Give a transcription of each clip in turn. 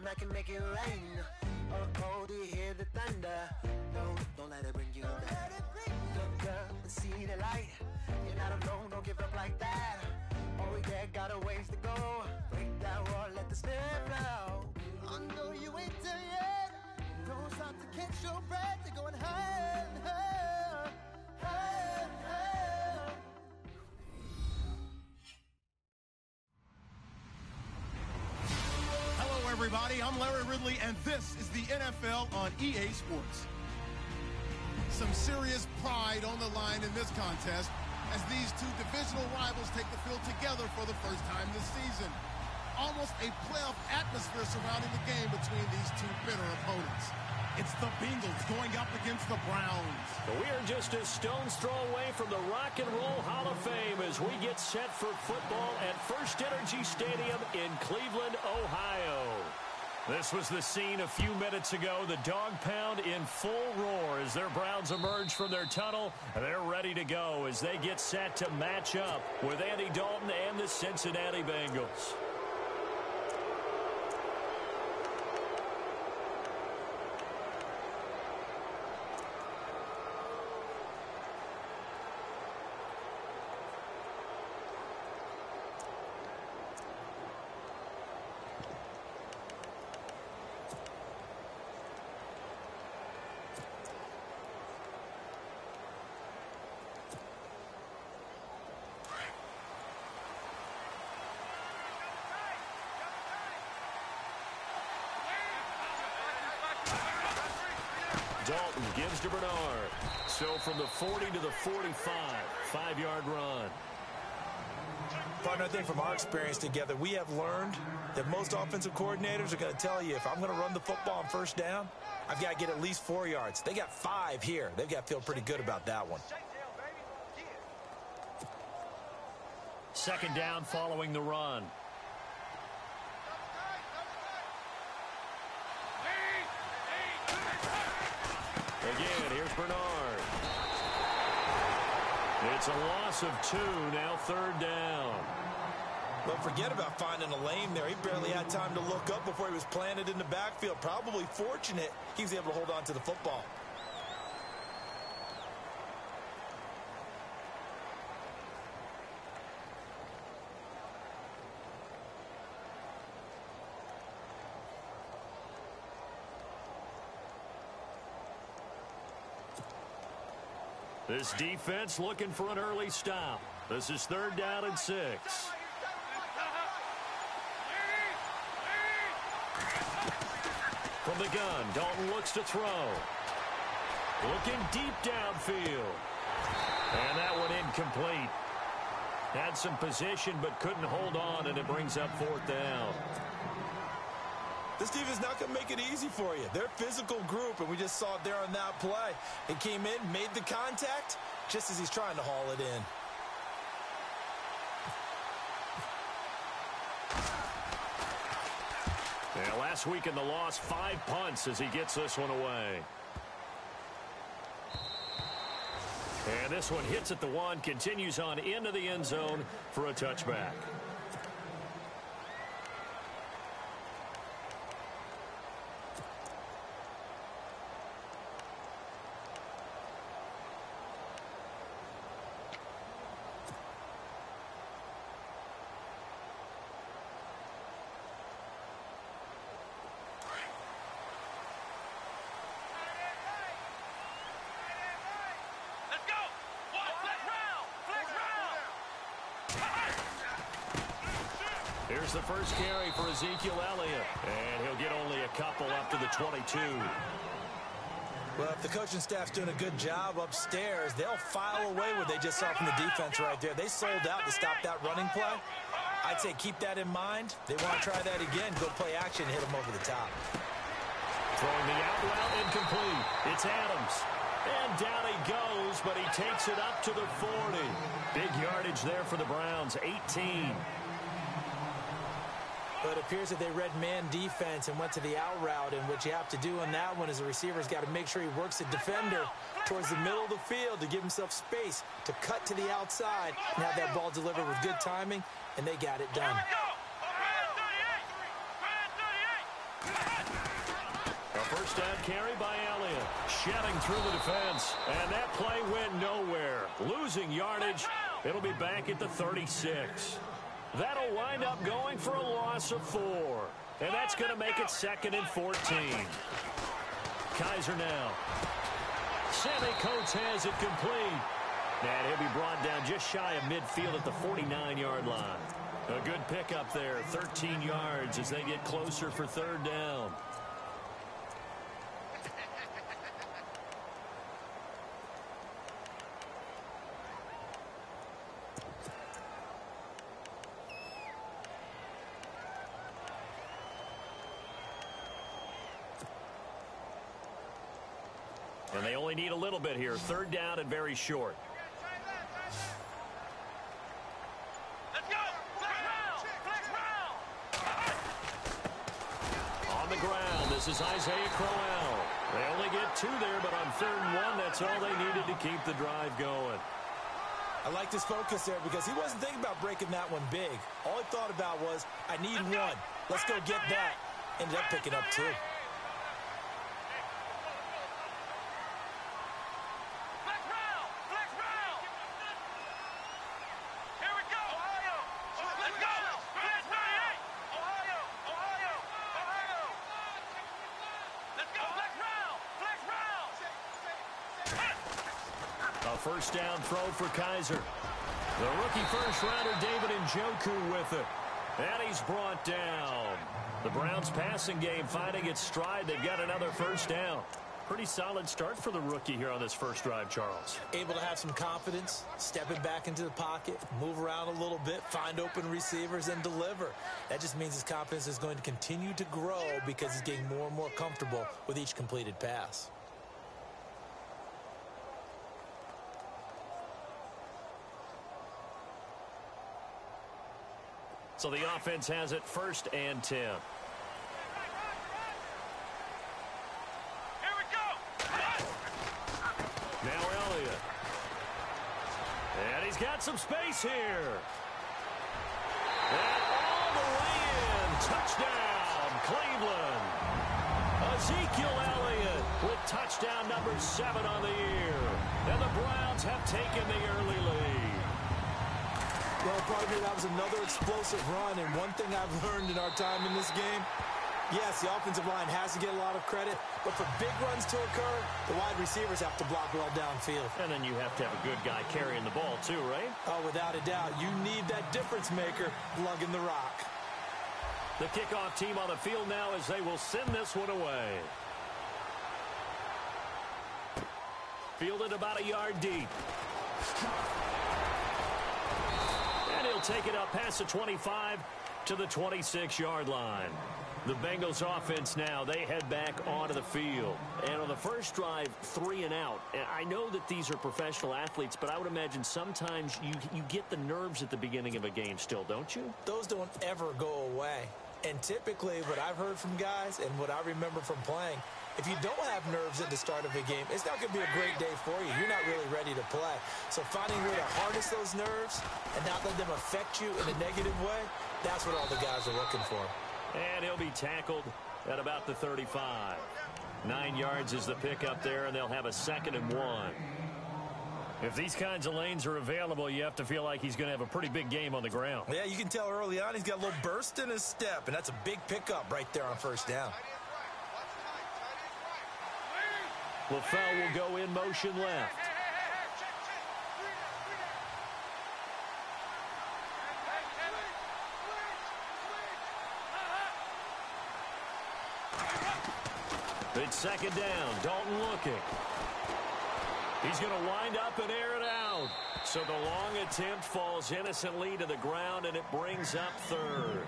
I can make it rain. Oh, oh, do you hear the thunder? No, don't let it bring you down. Look up and see the light. You're not alone, don't give up like that. Oh yeah, got a ways to go. Break that wall, let the spirit flow. I know you ain't there yet. Don't stop to catch your breath. You're going higher and higher, higher and higher. Hello, everybody. I'm Larry Ridley, and this is the NFL on EA Sports. Some serious pride on the line in this contest as these two divisional rivals take the field together for the first time this season. Almost a playoff atmosphere surrounding the game between these two bitter opponents. It's the Bengals going up against the Browns. We are just a stone's throw away from the Rock and Roll Hall of Fame as we get set for football at First Energy Stadium in Cleveland, Ohio. This was the scene a few minutes ago. The dog pound in full roar as their Browns emerge from their tunnel. They're ready to go as they get set to match up with Andy Dalton and the Cincinnati Bengals. Dalton gives to Bernard. So from the 40 to the 45, 5-yard run. Partner, I think from our experience together, we have learned that most offensive coordinators are going to tell you, if I'm going to run the football on first down, I've got to get at least 4 yards. They got 5 here. They've got to feel pretty good about that one. Second down following the run. Again, here's Bernard. It's a loss of 2, now third down. But forget about finding a lane there. He barely had time to look up before he was planted in the backfield. Probably fortunate he was able to hold on to the football. This defense looking for an early stop. This is third down and 6. From the gun, Dalton looks to throw. Looking deep downfield. And that one incomplete. Had some position but couldn't hold on, and it brings up fourth down. This defense is not going to make it easy for you. They're a physical group, and we just saw it there on that play. It came in, made the contact, just as he's trying to haul it in. Yeah, last week in the loss, 5 punts as he gets this one away. And this one hits at the 1, continues on into the end zone for a touchback. Here's the first carry for Ezekiel Elliott, and he'll get only a couple up to the 22. Well, if the coaching staff's doing a good job upstairs, they'll file away what they just saw from the defense right there. They sold out to stop that running play. I'd say keep that in mind. They want to try that again, go play action, hit them over the top. Throwing the out route incomplete. It's Adams. And down he goes, but he takes it up to the 40. Big yardage there for the Browns, 18. But it appears that they read man defense and went to the out route, and what you have to do on that one is the receiver's got to make sure he works the defender towards the middle of the field to give himself space to cut to the outside and have that ball delivered with good timing, and they got it done. First down carry by Elliott. Shedding through the defense. And that play went nowhere. Losing yardage. It'll be back at the 36. That'll wind up going for a loss of 4. And that's going to make it 2nd and 14. Kaiser now. Sammy Coates has it complete. And he'll be brought down just shy of midfield at the 49-yard line. A good pickup there, 13 yards as they get closer for 3rd down. And they only need a little bit here. 3rd down and very short. Let's go! Flex round! On the ground, this is Isaiah Crowell. They only get 2 there, but on 3rd and 1, that's all they needed to keep the drive going. I like this focus there because he wasn't thinking about breaking that one big. All he thought about was, I need 1. Let's go get that. Ended up picking up 2. First down throw for Kaiser. The rookie first-rounder David Njoku with it. And he's brought down. The Browns passing game finding its stride. They've got another first down. Pretty solid start for the rookie here on this first drive, Charles. Able to have some confidence, stepping back into the pocket, move around a little bit, find open receivers, and deliver. That just means his confidence is going to continue to grow because he's getting more and more comfortable with each completed pass. So the offense has it 1st and 10. Here we go! Now Elliott. And he's got some space here. And all the way in. Touchdown, Cleveland. Ezekiel Elliott with touchdown number 7 on the year. And the Browns have taken the early lead. Well, partner, that was another explosive run, and one thing I've learned in our time in this game, yes, the offensive line has to get a lot of credit, but for big runs to occur, the wide receivers have to block well downfield. And then you have to have a good guy carrying the ball too, right? Oh, without a doubt. You need that difference maker lugging the rock. The kickoff team on the field now as they will send this one away. Fielded about a yard deep. And he'll take it up past the 25 to the 26-yard line. The Bengals offense now, they head back onto the field. And on the first drive, 3 and out. And I know that these are professional athletes, but I would imagine sometimes you get the nerves at the beginning of a game still, don't you? Those don't ever go away. And typically, what I've heard from guys and what I remember from playing, if you don't have nerves at the start of a game, it's not going to be a great day for you. You're not really ready to play. So finding a way to harness those nerves and not let them affect you in a negative way, that's what all the guys are looking for. And he'll be tackled at about the 35. 9 yards is the pickup there, and they'll have a 2nd and 1. If these kinds of lanes are available, you have to feel like he's going to have a pretty big game on the ground. Yeah, you can tell early on he's got a little burst in his step, and that's a big pickup right there on first down. LaFell will go in motion left. It's 2nd down. Dalton looking. He's going to wind up and air it out. So the long attempt falls innocently to the ground, and it brings up 3rd.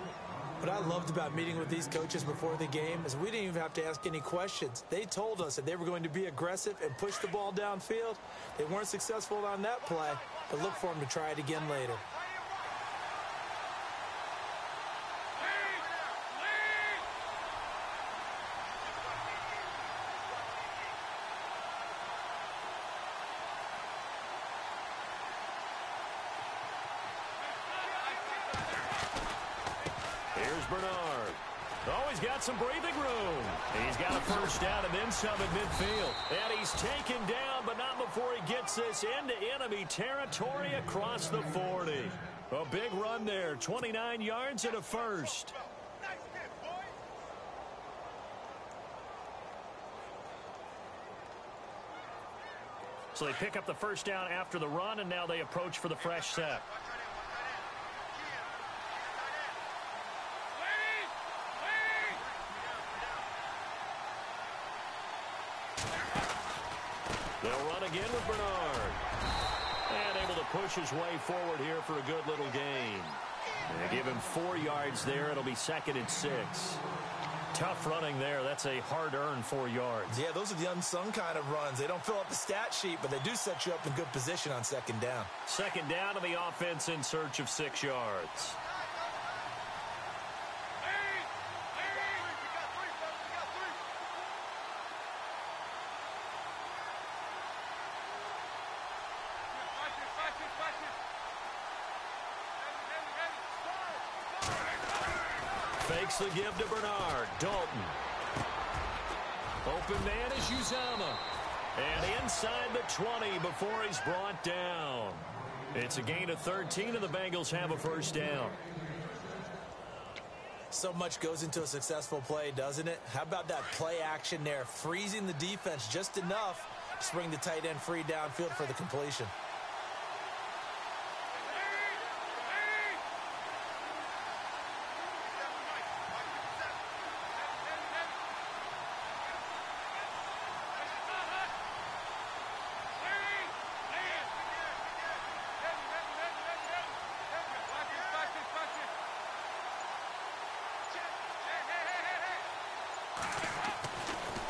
What I loved about meeting with these coaches before the game is we didn't even have to ask any questions. They told us that they were going to be aggressive and push the ball downfield. They weren't successful on that play, but look for them to try it again later. Here's Bernard. Oh, he's got some breathing room. He's got a first down and then some at midfield. And he's taken down, but not before he gets this into enemy territory across the 40. A big run there, 29 yards and a first. So they pick up the first down after the run, and now they approach for the fresh set. They'll run again with Bernard. And able to push his way forward here for a good little gain. They give him 4 yards there. It'll be 2nd and 6. Tough running there. That's a hard-earned 4 yards. Yeah, those are the unsung kind of runs. They don't fill up the stat sheet, but they do set you up in good position on 2nd down. 2nd down, and the offense in search of 6 yards. Fakes the give to Bernard. Dalton. Open man is Uzama. And inside the 20 before he's brought down. It's a gain of 13, and the Bengals have a first down. So much goes into a successful play, doesn't it? How about that play action there? Freezing the defense just enough to bring the tight end free downfield for the completion.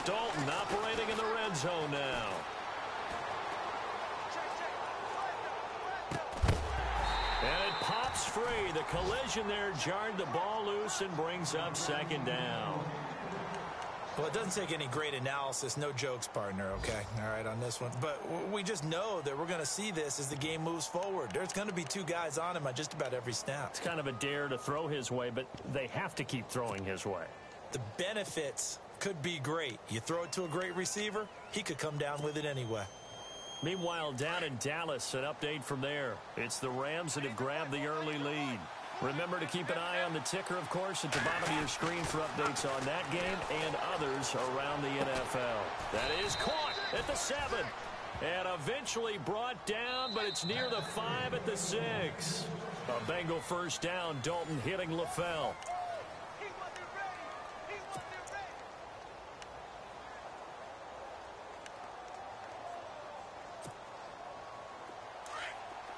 Dalton operating in the red zone now. And it pops free. The collision there jarred the ball loose and brings up 2nd down. Well, it doesn't take any great analysis. No jokes, partner, okay? All right, on this one. But we just know that we're going to see this as the game moves forward. There's going to be 2 guys on him on just about every snap. It's kind of a dare to throw his way, but they have to keep throwing his way. The benefits could be great. You throw it to a great receiver, he could come down with it anyway. Meanwhile, down in Dallas, an update from there. It's the Rams that have grabbed the early lead. Remember to keep an eye on the ticker, of course, at the bottom of your screen for updates on that game and others around the NFL. That is caught at the 7. And eventually brought down, but it's near the 5 at the 6. A Bengal first down, Dalton hitting LaFell.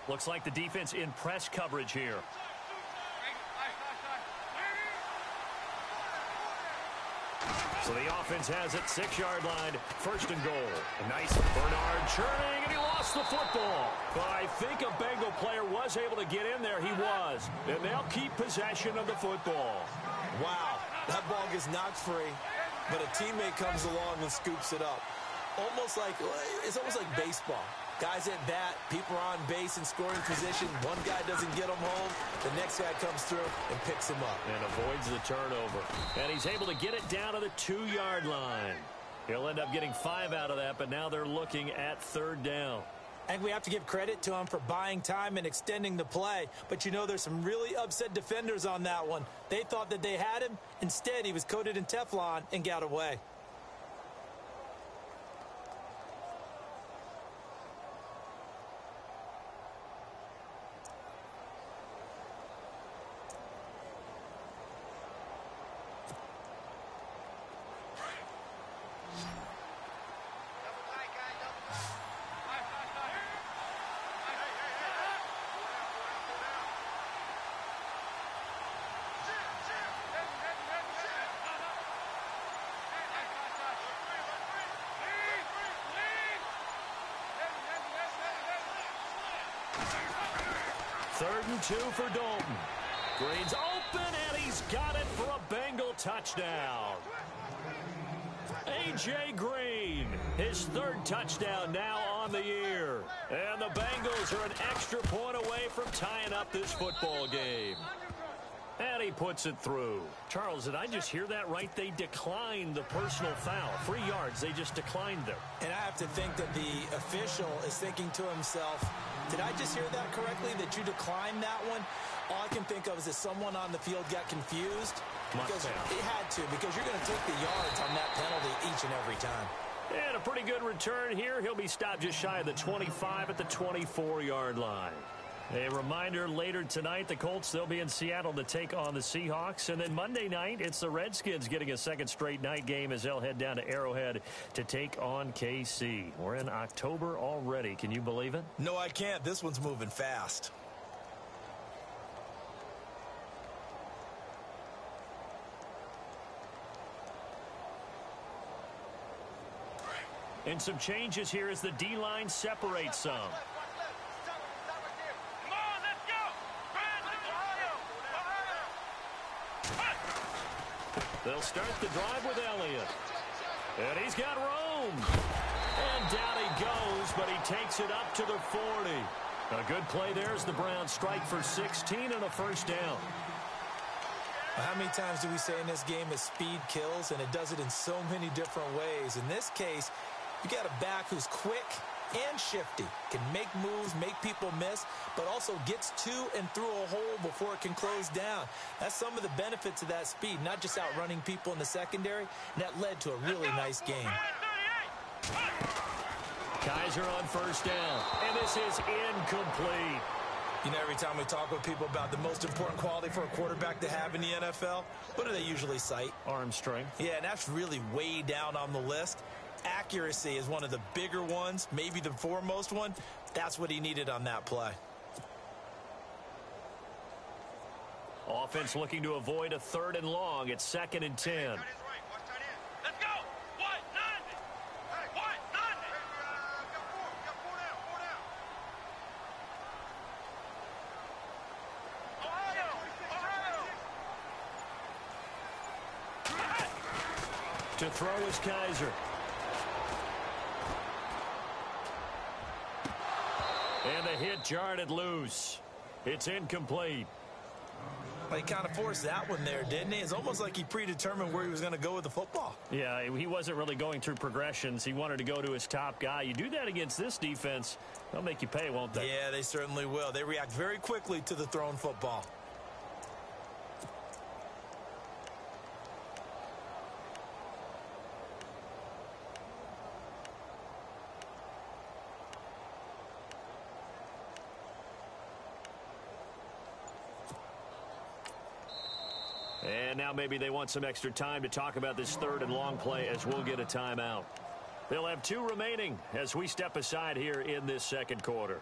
Looks like the defense in press coverage here. So the offense has it, 6-yard line, 1st and goal. A nice Bernard churning, and he lost the football. But I think a Bengal player was able to get in there. He was. And they'll keep possession of the football. Wow, that ball gets knocked free, but a teammate comes along and scoops it up. It's almost like baseball. Guys at bat, people are on base in scoring position. One guy doesn't get him home. The next guy comes through and picks him up. And avoids the turnover. And he's able to get it down to the 2-yard line. He'll end up getting 5 out of that, but now they're looking at 3rd down. And we have to give credit to him for buying time and extending the play. But you know, there's some really upset defenders on that one. They thought that they had him. Instead, he was coated in Teflon and got away. Third and 2 for Dalton. Green's open, and he's got it for a Bengal touchdown. A.J. Green, his 3rd touchdown now on the year. And the Bengals are an extra point away from tying up this football game. And he puts it through. Charles, did I just hear that right? They declined the personal foul. 3 yards, they just declined them. And I have to think that the official is thinking to himself, did I just hear that correctly, that you declined that one? All I can think of is that someone on the field got confused. Because it had to, because you're going to take the yards on that penalty each and every time. And a pretty good return here. He'll be stopped just shy of the 25 at the 24-yard line. A reminder, later tonight, the Colts, they'll be in Seattle to take on the Seahawks. And then Monday night, it's the Redskins getting a second straight night game as they'll head down to Arrowhead to take on KC. We're in October already. Can you believe it? No, I can't. This one's moving fast. And some changes here as the D-line separates some. They'll start the drive with Elliott. And he's got room. And down he goes, but he takes it up to the 40. A good play there as the Browns strike for 16 and a first down. How many times do we say in this game that speed kills, and it does it in so many different ways? In this case, you got a back who's quick and shifty, can make moves, make people miss, but also gets to and through a hole before it can close down. That's some of the benefits of that speed, not just outrunning people in the secondary, and that led to a really nice game. Kaiser on first down, and this is incomplete. You know, every time we talk with people about the most important quality for a quarterback to have in the NFL, what do they usually cite? Arm strength. Yeah, and that's really way down on the list. Accuracy is one of the bigger ones, maybe the foremost one. That's what he needed on that play. Offense looking to avoid a 3rd and long. It's 2nd and 10. Let's go. What? 90. What? 90. Got four down. Ohio. To throw is Kaiser. And the hit jarred it loose. It's incomplete. Well, he kind of forced that one there, didn't he? It's almost like he predetermined where he was going to go with the football. Yeah, he wasn't really going through progressions. He wanted to go to his top guy. You do that against this defense, they'll make you pay, won't they? Yeah, they certainly will. They react very quickly to the thrown football. And now maybe they want some extra time to talk about this 3rd and long play as we'll get a timeout. They'll have 2 remaining as we step aside here in this 2nd quarter.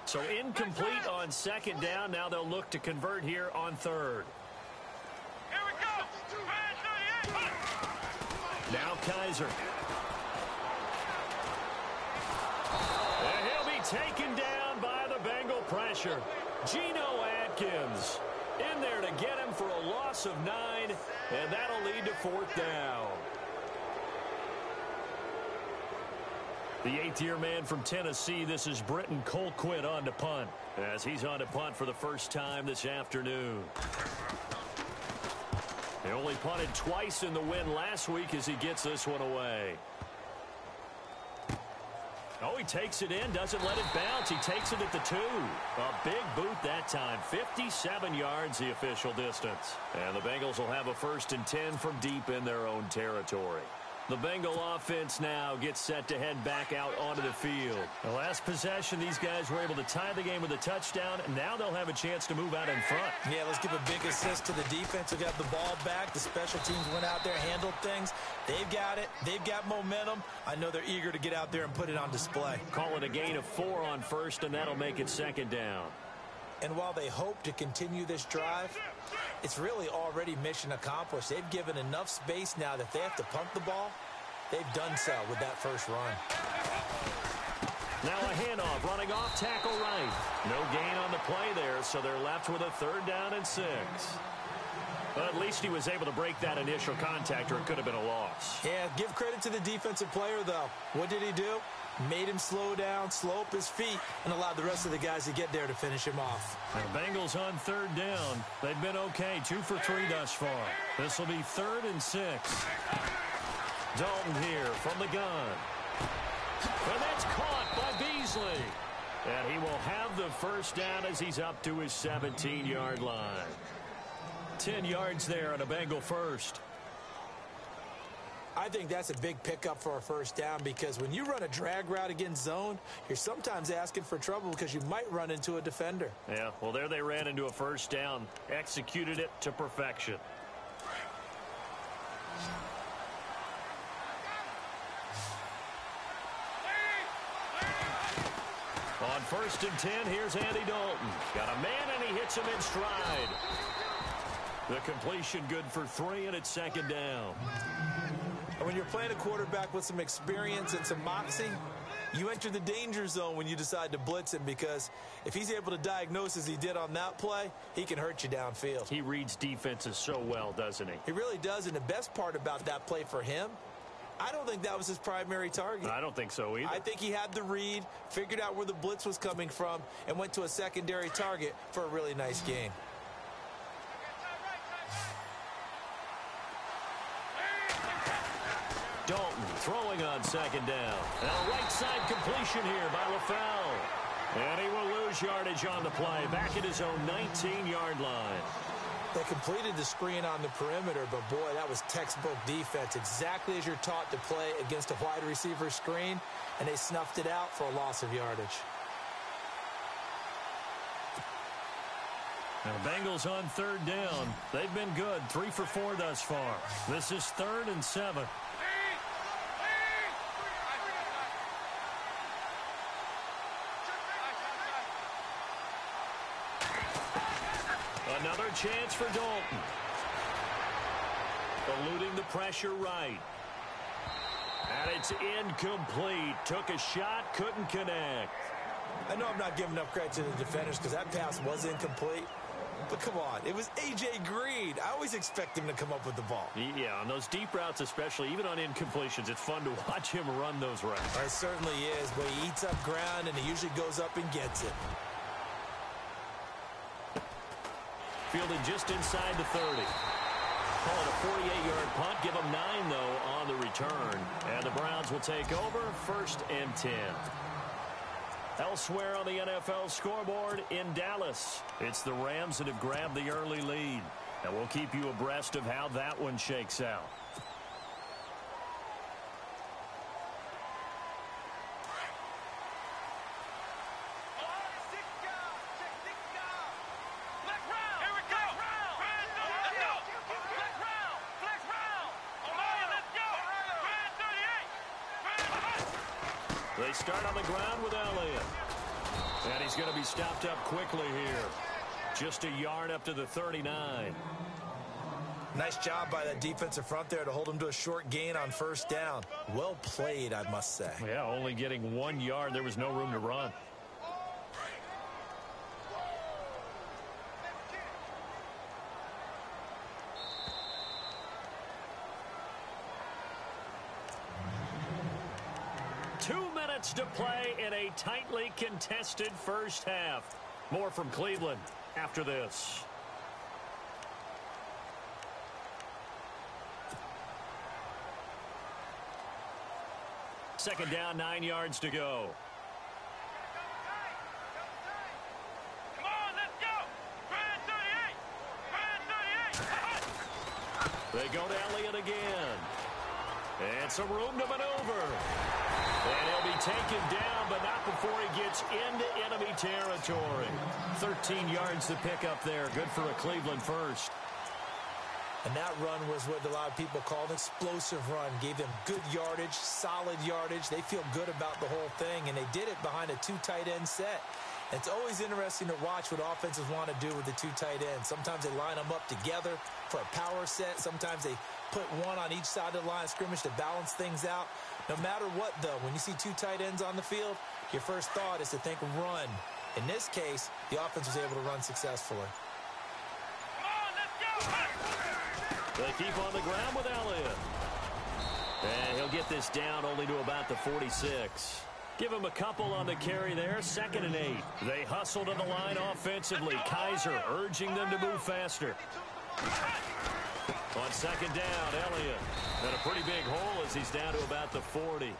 So incomplete on 2nd down. Now they'll look to convert here on 3rd. Here we go. Now Kaiser. And he'll be taken down by the Bengal pressure. Geno Atkins in there to get him for a loss of 9, and that'll lead to 4th down. The 8th-year man from Tennessee, this is Britton Colquitt on to punt, as he's on to punt for the first time this afternoon. He only punted twice in the win last week as he gets this one away. Oh, he takes it in, doesn't let it bounce. He takes it at the 2. A big boot that time. 57 yards the official distance. And the Bengals will have a 1st and 10 from deep in their own territory. The Bengal offense now gets set to head back out onto the field. The last possession, these guys were able to tie the game with a touchdown, and now they'll have a chance to move out in front. Yeah, let's give a big assist to the defense who got the ball back. The special teams went out there, handled things. They've got it. They've got momentum. I know they're eager to get out there and put it on display. Call it a gain of 4 on 1st, and that'll make it 2nd down. And while they hope to continue this drive, it's really already mission accomplished. They've given enough space now that if they have to punt the ball, they've done so with that first run. Now a handoff, running off tackle right. No gain on the play there, so they're left with a 3rd down and 6. Well, at least he was able to break that initial contact, or it could have been a loss. Yeah, give credit to the defensive player, though. What did he do? Made him slow down, slow up his feet, and allowed the rest of the guys to get there to finish him off. The Bengals on 3rd down. They've been okay, 2 for 3 thus far. This will be 3rd and 6. Dalton here from the gun. And that's caught by Beasley. And he will have the first down as he's up to his 17-yard line. 10 yards there on a Bengal first. I think that's a big pickup for a first down because when you run a drag route against zone, you're sometimes asking for trouble because you might run into a defender. Yeah, well, there they ran into a first down, executed it to perfection. On 1st and 10, here's Andy Dalton. Got a man, and he hits him in stride. The completion good for 3, and it's 2nd down. When you're playing a quarterback with some experience and some moxie, you enter the danger zone when you decide to blitz him because if he's able to diagnose as he did on that play, he can hurt you downfield. He reads defenses so well, doesn't he? He really does, and the best part about that play for him, I don't think that was his primary target. I don't think so either. I think he had the read, figured out where the blitz was coming from, and went to a secondary target for a really nice gain. Dalton throwing on 2nd down. And a right side completion here by LaFell. And he will lose yardage on the play. Back at his own 19-yard line. They completed the screen on the perimeter, but boy, that was textbook defense. Exactly as you're taught to play against a wide receiver screen, and they snuffed it out for a loss of yardage. Now, the Bengals on 3rd down. They've been good, 3 for 4 thus far. This is 3rd and 7. Another chance for Dalton. Eluding the pressure right. And it's incomplete. Took a shot, couldn't connect. I know I'm not giving enough credit to the defenders because that pass was incomplete. But come on, it was A.J. Green. I always expect him to come up with the ball. Yeah, on those deep routes especially, even on incompletions, it's fun to watch him run those routes. It certainly is, but he eats up ground and he usually goes up and gets it. Fielded just inside the 30. Call it a 48-yard punt. Give them 9, though, on the return. And the Browns will take over 1st and 10. Elsewhere on the NFL scoreboard in Dallas, it's the Rams that have grabbed the early lead. And we'll keep you abreast of how that one shakes out. They start on the ground with Elliott. And he's going to be stopped up quickly here. Just a yard up to the 39. Nice job by that defensive front there to hold him to a short gain on 1st down. Well played, I must say. Yeah, only getting 1 yard. There was no room to run. To play in a tightly contested first half. More from Cleveland after this. Second down, 9 yards to go. Come on, let's go. They go to Elliott again. And some room to maneuver. And he'll be taken down, but not before he gets into enemy territory. 13 yards to pick up there. Good for a Cleveland first. And that run was what a lot of people call an explosive run. Gave them good yardage, solid yardage. They feel good about the whole thing, and they did it behind a 2 tight end set. And it's always interesting to watch what offenses want to do with the 2 tight ends. Sometimes they line them up together for a power set. Sometimes they put one on each side of the line of scrimmage to balance things out. No matter what, though, when you see 2 tight ends on the field, your first thought is to think run. In this case, the offense was able to run successfully. Come on, let's go. They keep on the ground with Elliott. And he'll get this down only to about the 46. Give him a couple on the carry there. 2nd and 8. They hustle to the line offensively. Kaiser urging them to move faster. On 2nd down, Elliott. And a pretty big hole as he's down to about the 40.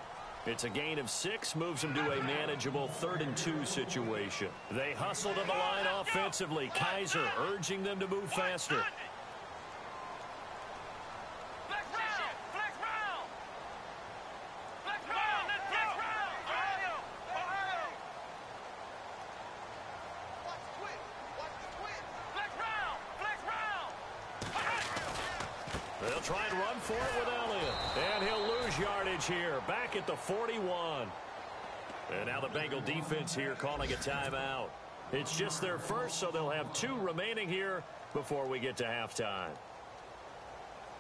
It's a gain of 6, moves him to a manageable 3rd and 2 situation. They hustle to the line offensively. Kaiser urging them to move faster. They'll try and run for it with Elliott. And he'll lose yardage here. Back at the 41. And now the Bengal defense here calling a timeout. It's just their first, so they'll have 2 remaining here before we get to halftime.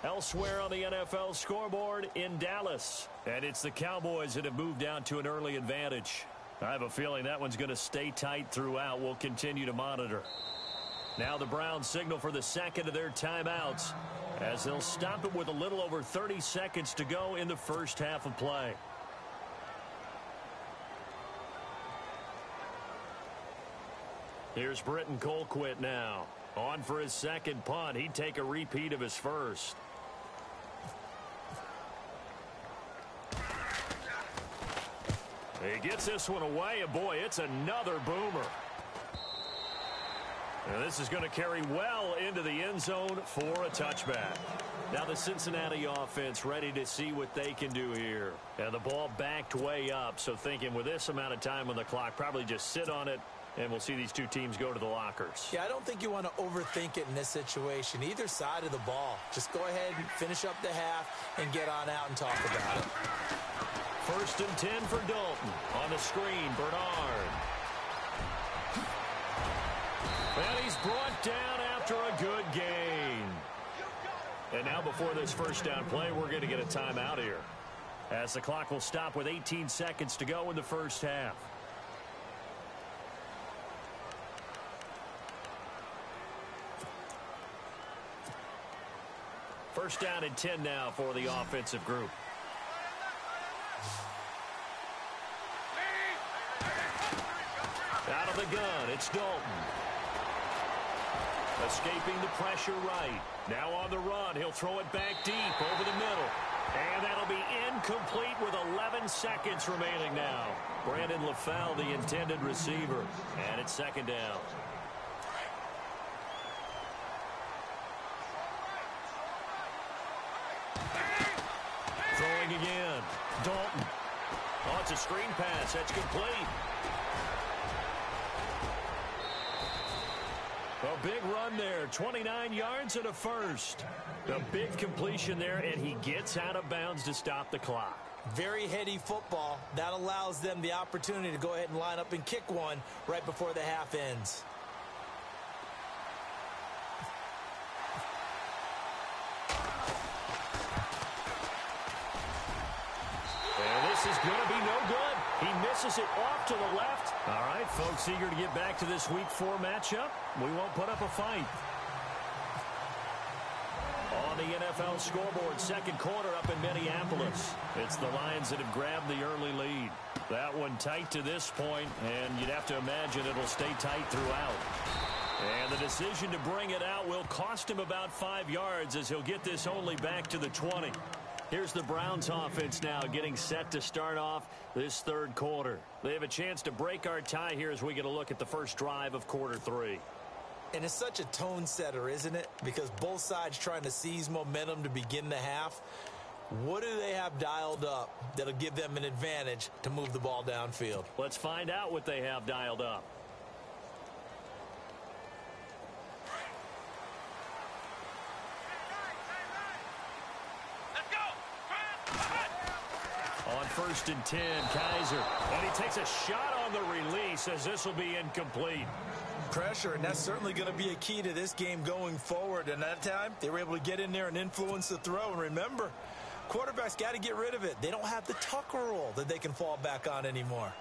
Elsewhere on the NFL scoreboard in Dallas. And it's the Cowboys that have moved down to an early advantage. I have a feeling that one's going to stay tight throughout. We'll continue to monitor. Now the Browns signal for the second of their timeouts, as they'll stop it with a little over 30 seconds to go in the first half of play. Here's Britton Colquitt now. On for his second punt. He'd take a repeat of his first. He gets this one away, and boy, it's another boomer. And this is going to carry well into the end zone for a touchback. Now the Cincinnati offense ready to see what they can do here. And the ball backed way up, so thinking with this amount of time on the clock, probably just sit on it, and we'll see these 2 teams go to the lockers. Yeah, I don't think you want to overthink it in this situation. Either side of the ball. Just go ahead and finish up the half and get on out and talk about it. 1st and 10 for Dalton. On the screen, Bernard. And he's brought down after a good gain. And now before this first down play, we're going to get a timeout here, as the clock will stop with 18 seconds to go in the first half. First down and 10 now for the offensive group. Out of the gun, it's Dalton. Escaping the pressure right. Now on the run, he'll throw it back deep over the middle. And that'll be incomplete with 11 seconds remaining now. Brandon LaFell, the intended receiver. And it's 2nd down. Throwing again. Dalton. Oh, it's a screen pass. That's complete. A big run there, 29 yards and a first. A big completion there, and he gets out of bounds to stop the clock. Very heady football. That allows them the opportunity to go ahead and line up and kick one right before the half ends. And this is going to be no good. He misses it off to the left. All right, folks, eager to get back to this Week 4 matchup. We won't put up a fight. On the NFL scoreboard, 2nd quarter up in Minneapolis. It's the Lions that have grabbed the early lead. That one tight to this point, and you'd have to imagine it'll stay tight throughout. And the decision to bring it out will cost him about 5 yards, as he'll get this only back to the 20. Here's the Browns offense now getting set to start off this 3rd quarter. They have a chance to break our tie here as we get a look at the first drive of quarter 3. And it's such a tone setter, isn't it? Because both sides trying to seize momentum to begin the half. What do they have dialed up that'll give them an advantage to move the ball downfield? Let's find out what they have dialed up. On 1st and 10, Kaiser. And he takes a shot on the release, as this will be incomplete. Pressure, and that's certainly going to be a key to this game going forward. And that time, they were able to get in there and influence the throw. And remember, quarterbacks got to get rid of it. They don't have the Tucker rule that they can fall back on anymore.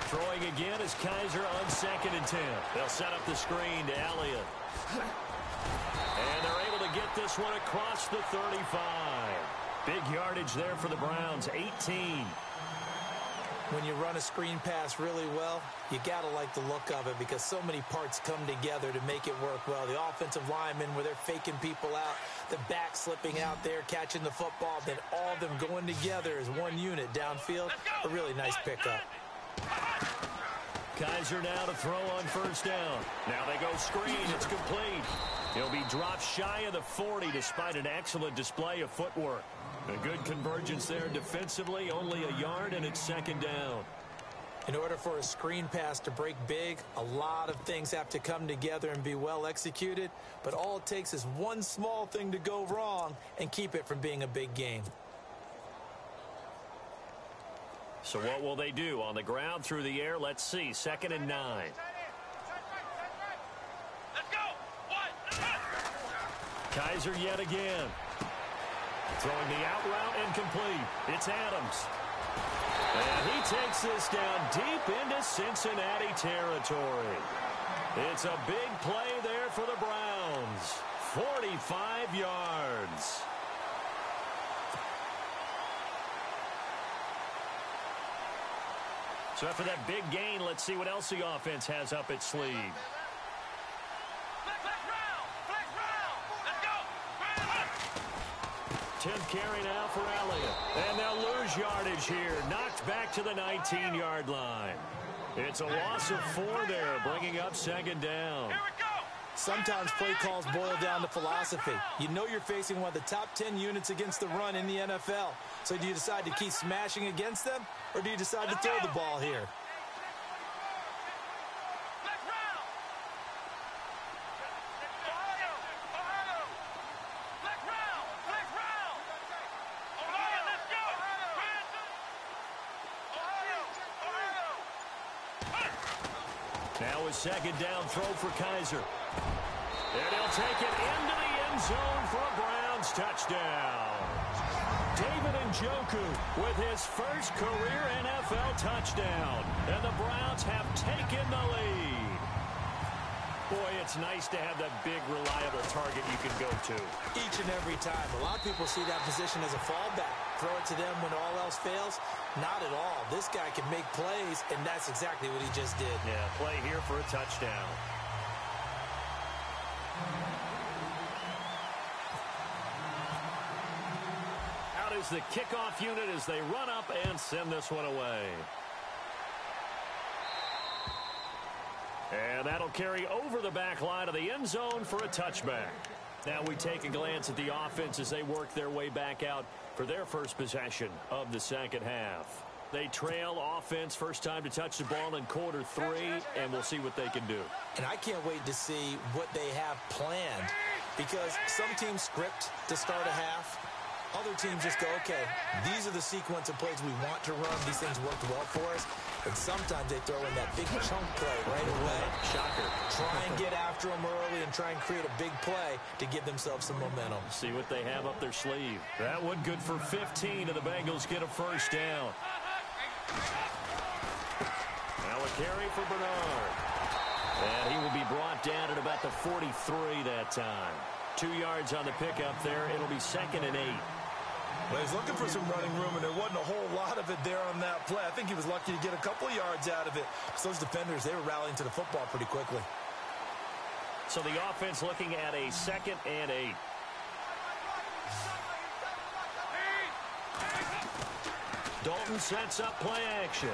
Throwing again as Kaiser on 2nd and 10. They'll set up the screen to Elliott. And they're able to get this one across the 35. Big yardage there for the Browns, 18. When you run a screen pass really well, you got to like the look of it because so many parts come together to make it work well. The offensive linemen, where they're faking people out, the back slipping out there, catching the football, then all of them going together as one unit downfield. A really nice pickup. Kaiser now to throw on 1st down. Now they go screen. It's complete. He'll be dropped shy of the 40 despite an excellent display of footwork. A good convergence there defensively, only a yard, and it's 2nd down. In order for a screen pass to break big, a lot of things have to come together and be well executed, but all it takes is one small thing to go wrong and keep it from being a big game. So what will they do? On the ground, through the air, let's see. 2nd and 9. Let's go. Kaiser yet again. Throwing the out route incomplete. It's Adams. And he takes this down deep into Cincinnati territory. It's a big play there for the Browns. 45 yards. So after that big gain, let's see what else the offense has up its sleeve. Flex round. Let's go. 10th carry now for Elliott. And they'll lose yardage here. Knocked back to the 19-yard line. It's a loss of 4 there, bringing up 2nd down. Here we go. Sometimes play calls boil down to philosophy. You know you're facing one of the top 10 units against the run in the NFL. So do you decide to keep smashing against them, or do you decide to throw the ball here? Flex round. Flex round. Ohio, let's go. Now a 2nd down throw for Kaiser. And he'll take it into the end zone for a Browns touchdown. David Njoku with his first career NFL touchdown. And the Browns have taken the lead. Boy, it's nice to have that big, reliable target you can go to. Each and every time. A lot of people see that position as a fallback. Throw it to them when all else fails. Not at all. This guy can make plays, and that's exactly what he just did. Yeah, play here for a touchdown. Out is the kickoff unit as they run up and send this one away. And that'll carry over the back line of the end zone for a touchback. Now we take a glance at the offense as they work their way back out for their first possession of the 2nd half. They trail offense, first time to touch the ball in quarter 3, and we'll see what they can do. And I can't wait to see what they have planned, because some teams script to start a half. Other teams just go, okay, these are the sequence of plays we want to run. These things worked well for us. And sometimes they throw in that big chunk play right away. Shocker. Try and get after them early and try and create a big play to give themselves some momentum. See what they have up their sleeve. That one good for 15, and the Bengals get a first down. Now a carry for Bernard. And he will be brought down at about the 43 that time. 2 yards on the pickup there. It'll be 2nd and 8. Well, he's looking for some running room, and there wasn't a whole lot of it there on that play. I think he was lucky to get a couple of yards out of it. So those defenders, they were rallying to the football pretty quickly. So the offense looking at a 2nd and 8. Dalton sets up play action.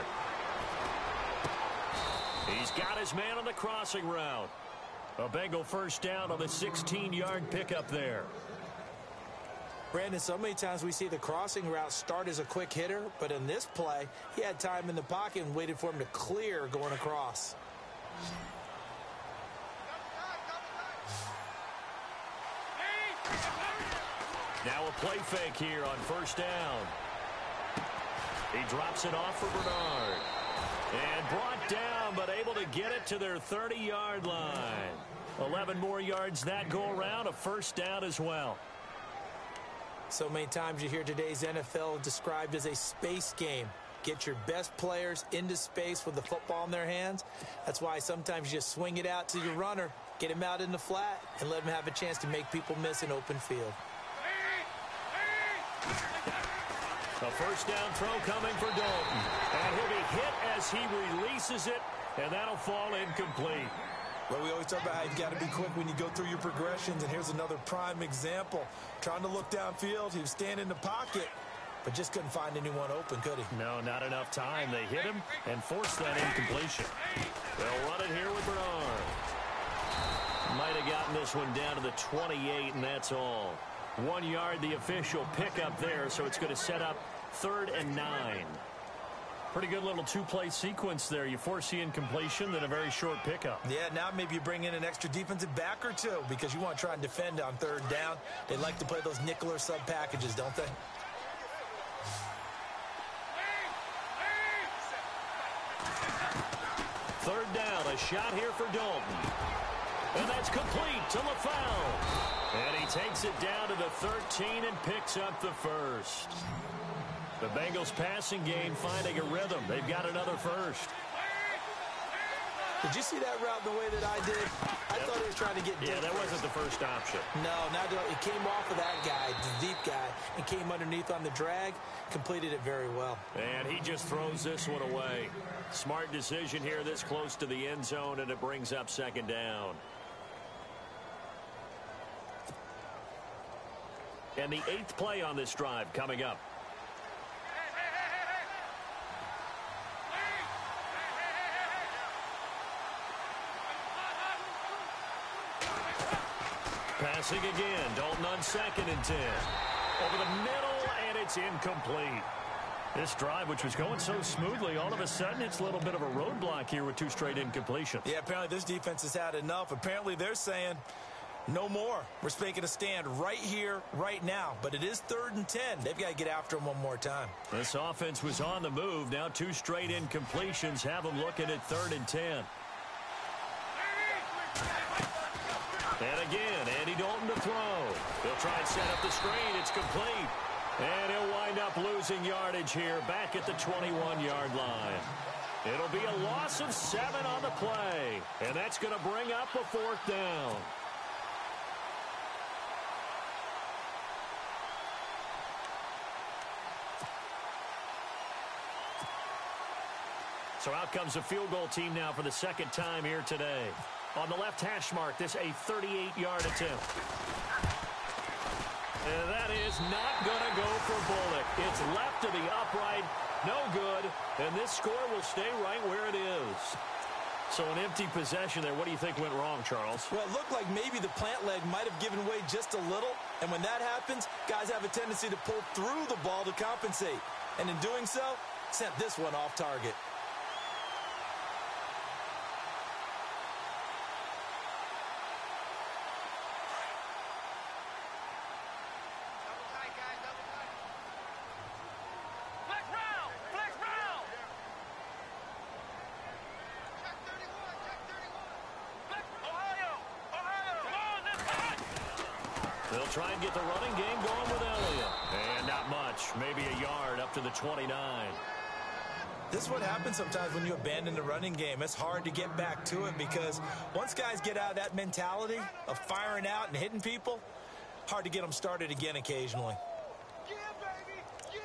He's got his man on the crossing route. A Bengal first down on the 16-yard pickup there. Brandon, so many times we see the crossing route start as a quick hitter, but in this play, he had time in the pocket and waited for him to clear going across. Now a play fake here on first down. He drops it off for Bernard. And brought down, but able to get it to their 30-yard line. 11 more yards that go around, a first down as well. So many times you hear today's NFL described as a space game. Get your best players into space with the football in their hands. That's why sometimes you just swing it out to your runner, get him out in the flat, and let him have a chance to make people miss an open field. A first down throw coming for Dalton. And he'll be hit as he releases it, and that'll fall incomplete. Well, we always talk about how you've got to be quick when you go through your progressions, and here's another prime example. Trying to look downfield, he was standing in the pocket, but just couldn't find anyone open, could he? No, not enough time. They hit him and forced that incompletion. They'll run it here with Bernard. Might have gotten this one down to the 28, and that's all. 1 yard, the official pickup there, so it's going to set up 3rd and 9. Pretty good little two-play sequence there. You force the incompletion, then a very short pickup. Yeah, now maybe you bring in an extra defensive back or two because you want to try and defend on 3rd down. They like to play those nickel or sub packages, don't they? Third down, a shot here for Dalton. And that's complete to LaFell. And he takes it down to the 13 and picks up the first. The Bengals passing game finding a rhythm. They've got another first. Did you see that route the way that I did? I thought he was trying to get deep. Yeah, that wasn't the first option. No, it came off of that guy, the deep guy, and came underneath on the drag, completed it very well. And he just throws this one away. Smart decision here this close to the end zone, and it brings up 2nd down. And the 8th play on this drive coming up. Passing again. Dalton on 2nd and 10. Over the middle, and it's incomplete. This drive, which was going so smoothly, all of a sudden it's a little bit of a roadblock here with 2 straight incompletions. Yeah, apparently this defense has had enough. Apparently they're saying no more. We're making a stand right here, right now. But it is 3rd and 10. They've got to get after him one more time. This offense was on the move. Now 2 straight incompletions have them looking at 3rd and 10. And again, Andy Dalton to throw. He'll try and set up the screen. It's complete. And he'll wind up losing yardage here back at the 21-yard line. It'll be a loss of 7 on the play. And that's going to bring up a 4th down. So out comes a field goal team now for the 2nd time here today. On the left hash mark, this a 38-yard attempt. And that is not going to go for Bullock. It's left to the upright, no good, and this score will stay right where it is. So an empty possession there. What do you think went wrong, Charles? Well, it looked like maybe the plant leg might have given way just a little, and when that happens, guys have a tendency to pull through the ball to compensate. And in doing so, sent this one off target. They'll try and get the running game going with Elliott. And not much. Maybe a yard up to the 29. This is what happens sometimes when you abandon the running game. It's hard to get back to it because once guys get out of that mentality of firing out and hitting people, hard to get them started again occasionally. Yeah, baby! Yeah!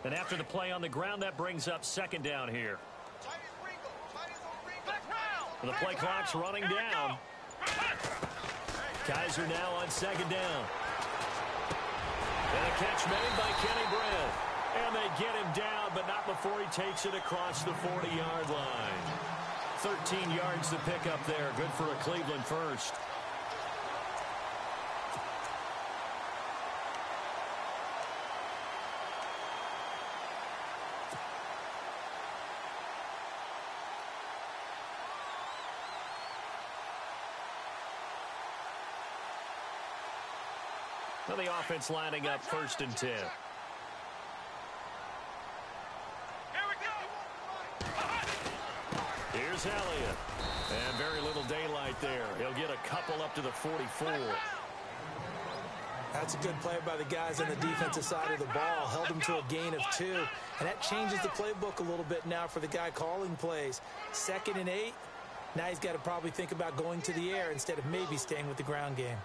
And after the play on the ground, that brings up 2nd down here. The play clock's running down. Kaiser now on 2nd down. And a catch made by Kenny Brent. And they get him down, but not before he takes it across the 40-yard line. 13 yards to pick up there. Good for a Cleveland first. Well, the offense lining up 1st and 10. Here's Elliott. And very little daylight there. He'll get a couple up to the 44. That's a good play by the guys on the defensive side of the ball. Held them to a gain of 2. And that changes the playbook a little bit now for the guy calling plays. 2nd and 8. Now he's got to probably think about going to the air instead of maybe staying with the ground game.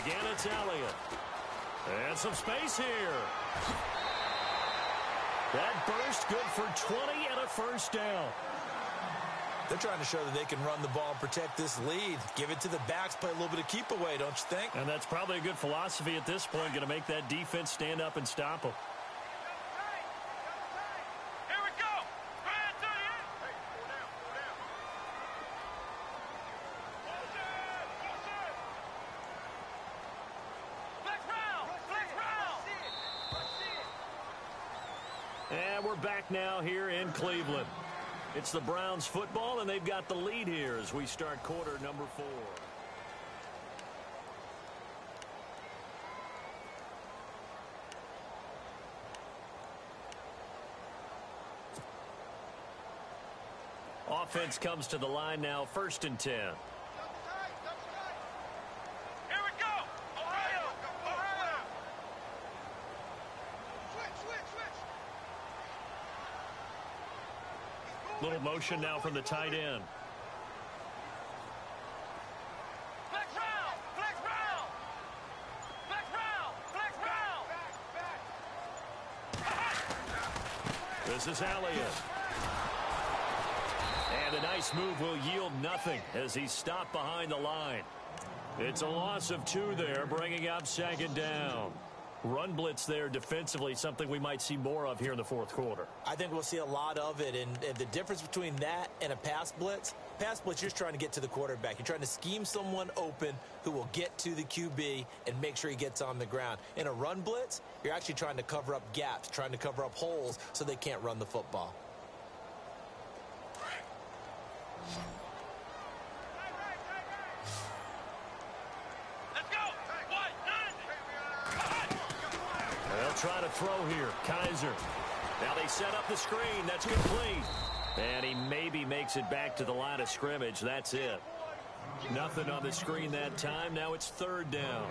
Again, it's Elliott. And some space here. That burst good for 20 and a 1st down. They're trying to show that they can run the ball and protect this lead. Give it to the backs, play a little bit of keep away, don't you think? And that's probably a good philosophy at this point, going to make that defense stand up and stop them. Here we go. And we're back now here in Cleveland. It's the Browns football, and they've got the lead here as we start quarter number 4. Offense comes to the line now, 1st and 10. Here we go. Ohio. Switch. Little motion now from the tight end. Flex round. This is Elliott. And a nice move will yield nothing as he's stopped behind the line. It's a loss of 2 there, bringing up 2nd down. Run blitz there defensively, something we might see more of here in the 4th quarter. I think we'll see a lot of it, and the difference between that and a pass blitz, you're just trying to get to the quarterback. You're trying to scheme someone open who will get to the QB and make sure he gets on the ground. In a run blitz, you're actually trying to cover up gaps, trying to cover up holes so they can't run the football. Try to throw here. Kaiser. Now they set up the screen. That's complete. And he maybe makes it back to the line of scrimmage. That's it. Nothing on the screen that time. Now it's 3rd down.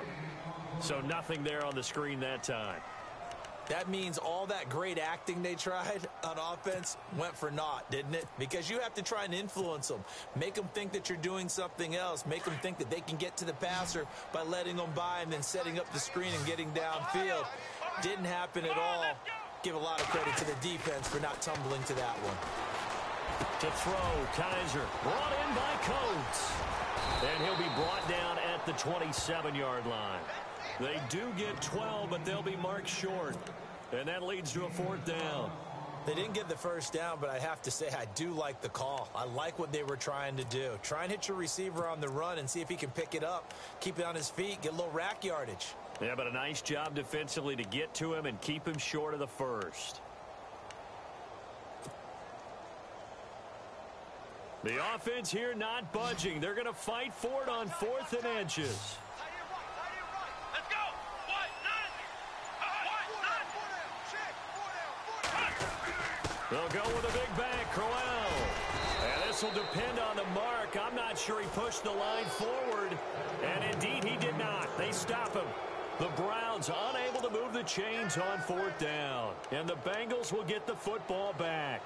So nothing there on the screen that time. That means all that great acting they tried on offense went for naught, didn't it? Because you have to try and influence them. Make them think that you're doing something else. Make them think that they can get to the passer by letting them by and then setting up the screen and getting downfield. Didn't happen at all. Give a lot of credit to the defense for not tumbling to that one. To throw, Kaiser. Brought in by Coates. And he'll be brought down at the 27-yard line. They do get 12, but they'll be marked short. And that leads to a 4th down. They didn't get the 1st down, but I have to say I do like the call. I like what they were trying to do. Try and hit your receiver on the run and see if he can pick it up. Keep it on his feet, get a little rack yardage. Yeah, but a nice job defensively to get to him and keep him short of the 1st. The offense here not budging. They're going to fight for it on 4th and inches. Let's go. They'll go with a big back, Crowell. And this will depend on the mark. I'm not sure he pushed the line forward. And indeed, he did not. They stop him. The Browns unable to move the chains on 4th down. And the Bengals will get the football back.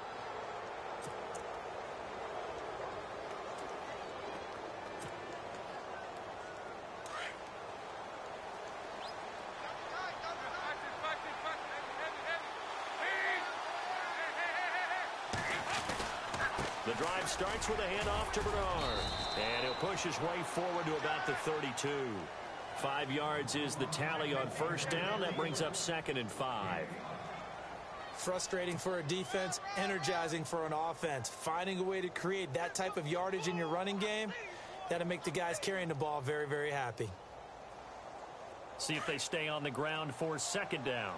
The drive starts with a handoff to Bernard. And he'll push his way forward to about the 32. 5 yards is the tally on 1st down. That brings up 2nd and 5. Frustrating for a defense, energizing for an offense. Finding a way to create that type of yardage in your running game, that'll make the guys carrying the ball very, very happy. See if they stay on the ground for 2nd down.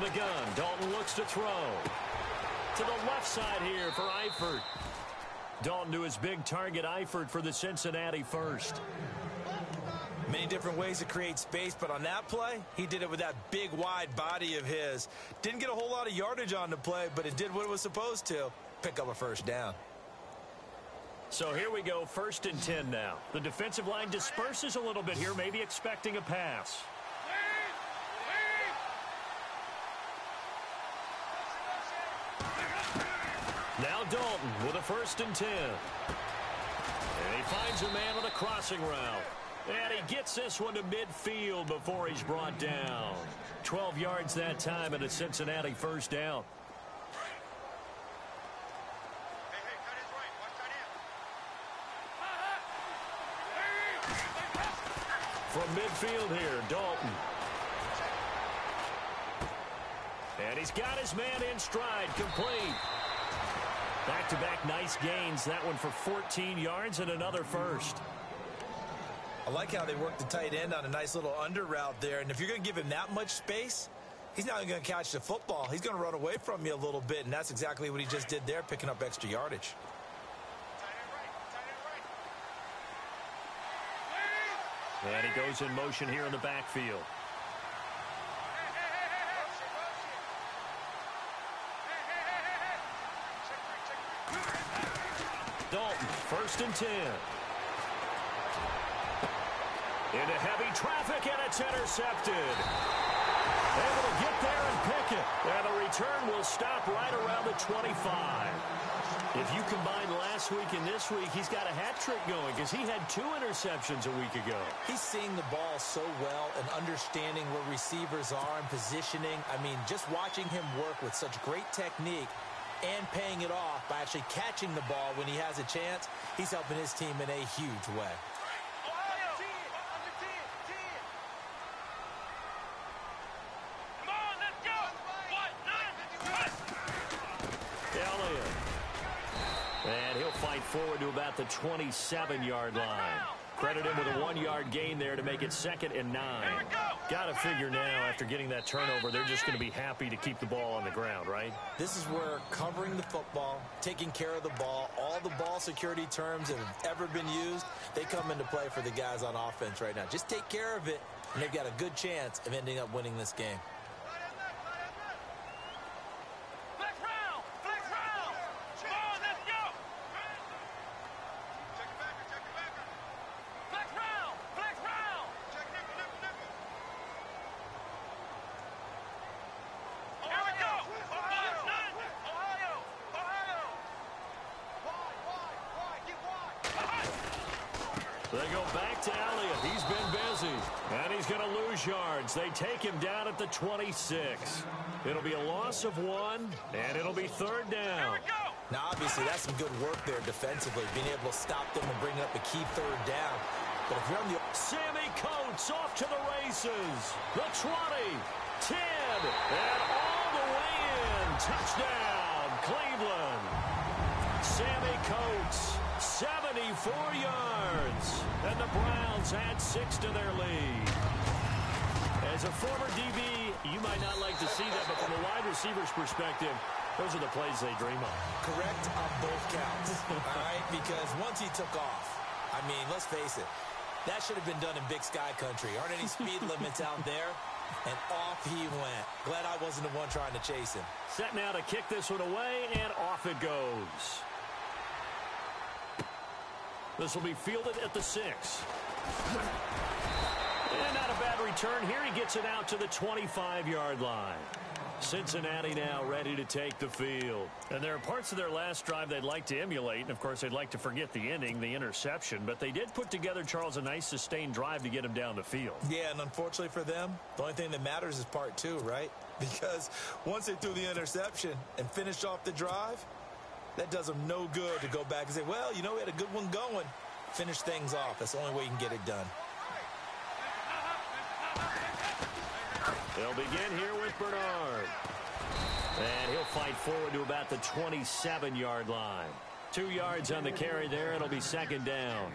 the gun. Dalton looks to throw. To the left side here for Eifert. Dalton to his big target, Eifert, for the Cincinnati first. Many different ways to create space, but on that play, he did it with that big, wide body of his. Didn't get a whole lot of yardage on the play, but it did what it was supposed to. Pick up a first down. So here we go, 1st and 10 now. The defensive line disperses a little bit here, maybe expecting a pass. Now Dalton with a 1st and 10. And he finds a man on a crossing route. And he gets this one to midfield before he's brought down. 12 yards that time and a Cincinnati first down. From midfield here, Dalton. And he's got his man in stride, complete. Back-to-back nice gains. That one for 14 yards and another first. I like how they work the tight end on a nice little under route there. And if you're going to give him that much space, he's not going to catch the football. He's going to run away from you a little bit, and that's exactly what he just did there, picking up extra yardage. And he goes in motion here in the backfield. Dalton, 1st and 10. Into heavy traffic, and it's intercepted. Able to get there and pick it. And the return will stop right around the 25. If you combine last week and this week, he's got a hat trick going because he had 2 interceptions a week ago. He's seeing the ball so well and understanding where receivers are and positioning. I mean, just watching him work with such great technique and paying it off by actually catching the ball when he has a chance, he's helping his team in a huge way. Forward to about the 27-yard line. Credit him with a 1-yard gain there to make it 2nd and 9. Got to figure now, after getting that turnover, they're just going to be happy to keep the ball on the ground, right? This is where covering the football, taking care of the ball, all the ball security terms that have ever been used, they come into play for the guys on offense right now. Just take care of it, and they've got a good chance of ending up winning this game. They go back to Elliott. He's been busy. And he's going to lose yards. They take him down at the 26. It'll be a loss of 1, and it'll be 3rd down. Now, obviously, that's some good work there defensively, being able to stop them and bring up a key 3rd down. But if you're on the... Sammy Coates off to the races. The 20, 10, and all the way in. Touchdown, Cleveland. Sammy Coates, 74 yards. And the Browns add 6 to their lead. As a former DB, you might not like to see that, but from a wide receiver's perspective, those are the plays they dream of. Correct on both counts, all right? Because once he took off, I mean, let's face it, that should have been done in Big Sky Country. Aren't any speed limits out there? And off he went. Glad I wasn't the one trying to chase him. Set now to kick this one away, and off it goes. This will be fielded at the 6. And not a bad return here. He gets it out to the 25-yard line. Cincinnati now ready to take the field. And there are parts of their last drive they'd like to emulate. And, of course, they'd like to forget the ending, the interception. But they did put together, Charles, a nice sustained drive to get him down the field. Yeah, and unfortunately for them, the only thing that matters is part 2, right? Because once they threw the interception and finished off the drive, that does them no good to go back and say, well, you know, we had a good one going. Finish things off. That's the only way you can get it done. They'll begin here with Bernard. And he'll fight forward to about the 27-yard line. 2 yards on the carry there. It'll be 2nd down.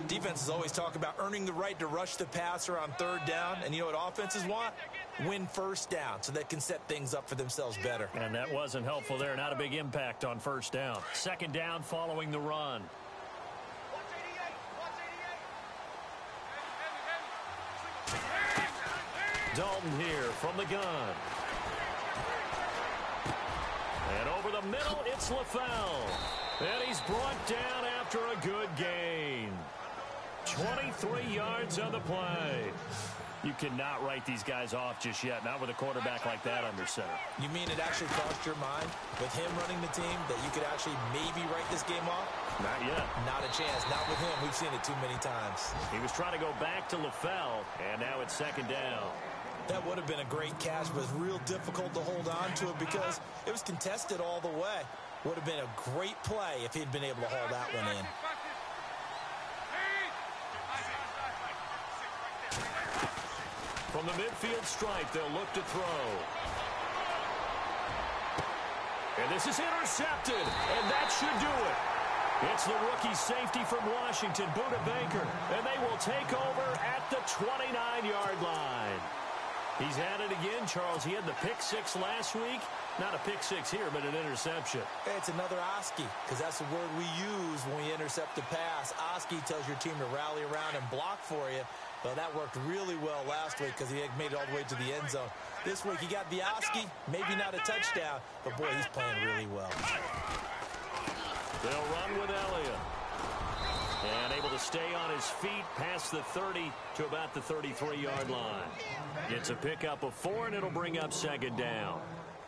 Defenses always talk about earning the right to rush the passer on third down. And you know what offenses want? Win first down so they can set things up for themselves better. And that wasn't helpful there. Not a big impact on first down. Second down following the run. Dalton here from the gun. And over the middle, it's LaFell. And he's brought down after a good gain. 23 yards on the play. You cannot write these guys off just yet, not with a quarterback like that under center. You mean it actually crossed your mind with him running the team that you could actually maybe write this game off? Not yet. Not a chance. Not with him. We've seen it too many times. He was trying to go back to LaFell, and now it's second down. That would have been a great catch, but it's real difficult to hold on to it because it was contested all the way. Would have been a great play if he'd been able to haul that one in. From the midfield stripe, they'll look to throw. And this is intercepted, and that should do it. It's the rookie safety from Washington, Buda Baker, and they will take over at the 29-yard line. He's at it again, Charles. He had the pick six last week. Not a pick six here, but an interception. Hey, it's another OSCI, because that's the word we use when we intercept a pass. OSCI tells your team to rally around and block for you. Well, that worked really well last week because he had made it all the way to the end zone. This week he got the OSCI, maybe not a touchdown, but boy, he's playing really well. They'll run with Elliott. And able to stay on his feet past the 30 to about the 33-yard line. It's a pickup of 4, and it'll bring up second down.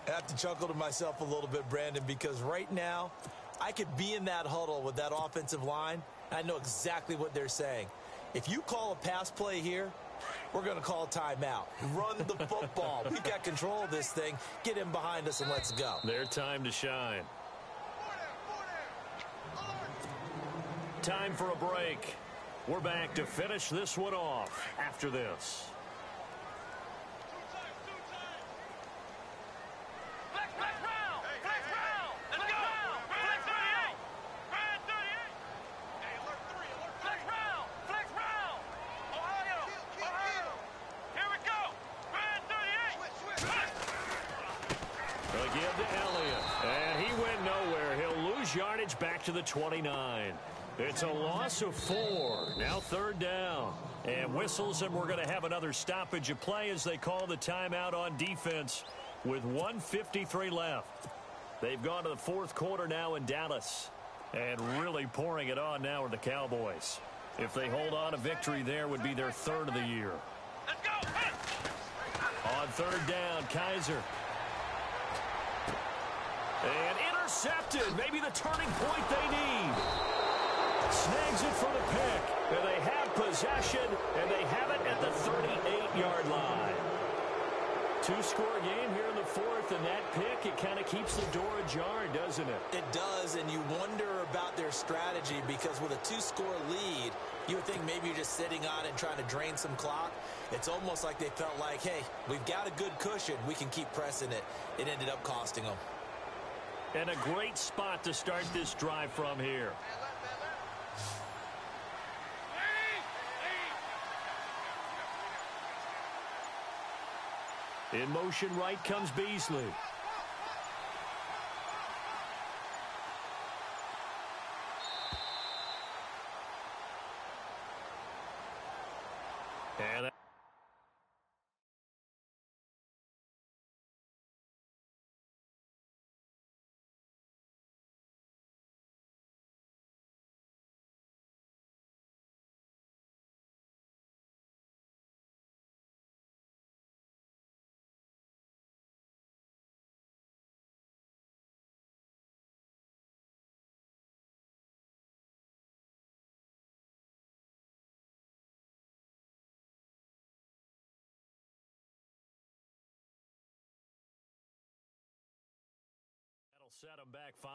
I have to chuckle to myself a little bit, Brandon, because right now I could be in that huddle with that offensive line. I know exactly what they're saying. If you call a pass play here, we're going to call a timeout. Run the football. We've got control of this thing. Get him behind us and let's go. Their time to shine. Time for a break. We're back to finish this one off after this. Yardage back to the 29. It's a loss of 4. Now third down. And whistles, and we're going to have another stoppage of play as they call the timeout on defense with 1:53 left. They've gone to the fourth quarter now in Dallas. And really pouring it on now are the Cowboys. If they hold on, a victory there would be their third of the year. Let's go. On third down, Kaiser. And intercepted. Maybe the turning point they need. Snags it for the pick. And they have possession, and they have it at the 38-yard line. Two-score game here in the fourth, and that pick, it kind of keeps the door ajar, doesn't it? It does, and you wonder about their strategy because with a two-score lead, you would think maybe you're just sitting on it and trying to drain some clock. It's almost like they felt like, hey, we've got a good cushion. We can keep pressing it. It ended up costing them. And a great spot to start this drive from here. In motion right comes Beasley. And that'll set them back 5.